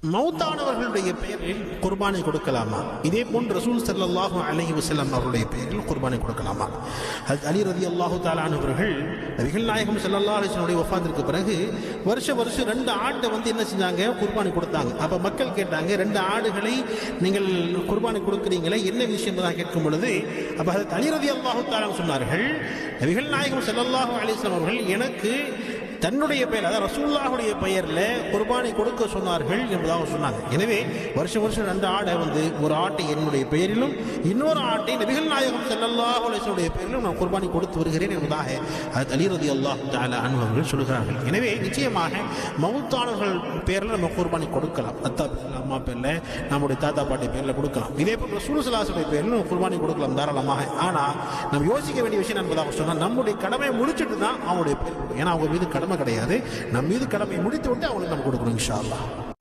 மௌத்தானவர்களுடைய பெயரில் குர்பானை கொடுக்கலாமா? இதே போன்று ரசூல் ஸல்லல்லாஹு அலைஹி வஸல்லம் அவருடைய பெயரில் குர்பானை கொடுக்கலாமா? ஹஜ்ரத் அலி ரலியல்லாஹு தஆலா அன்ஹு அவர்கள் நபிகள் நாயகம் ஸல்லல்லாஹு அலைஹி வஸல்லம் வஃபாத்திற்கு பிறகு வருஷம் 2 ஆட்டை என்ன செஞ்சாங்க? குர்பானை கொடுத்தாங்க. அப்ப மக்கள் கேட்டாங்க, 2 ஆடுகளை நீங்கள் குர்பானை கொடுக்கிறீங்களே, என்ன விஷயம் தான் கேட்கும் பொழுது அப்ப ஹஜ்ரத் அலி ரலியல்லாஹு தஆலா சொன்னார்கள், நபிகள் நாயகம் ஸல்லல்லாஹு அலைஹி வஸல்லம் அவர்கள் எனக்கு தன்னுடைய பெயர், அதாவது ரசூலுல்லாஹுடைய பெயரில் குர்பானை கொடுக்க சொன்னார்கள் என்பதாக சொன்னாங்க. எனவே வருஷம் 2 ஆடை ஒரு ஆட்டை என்னுடைய பெயரிலும் இன்னொரு ஆட்டை நபிகள் நாயகம் ஸல்லல்லாஹு அலைஹி வஸல்லம் பெயரிலும் நான் குர்பானை கொடுத்து வருகிறேன் என்பதாக ஹஜ்ரத் அலி ரலியல்லாஹு தஆலா அன்ஹு அவர்கள் சொல்கிறார்கள். எனவே நிச்சயமாக மௌத்தானவர்கள் பேரில் நம்ம குர்பானை கொடுக்கலாம். அத்தா பேரில், அம்மா பேரில், நம்முடைய தாத்தா பாட்டி பேரில் கொடுக்கலாம். இதே போல் ரசூல் ஸல்லல்லாஹு அலைஹி வஸல்லம் பேரில் குர்பானை கொடுக்கலாம் தாராளமாக. ஆனால் நம்ம யோசிக்க வேண்டிய விஷயம் என்பதாக சொன்னால், நம்முடைய கடமையை முடிச்சுட்டு தான் அவங்களுடைய பேர், ஏன்னா அவங்க மீது கடமை கிடையாது, நம் மீது கடமை முடித்து விட்டு அவங்களுக்கு நம்ம கொடுக்கணும் இன்ஷா அல்லாஹ்.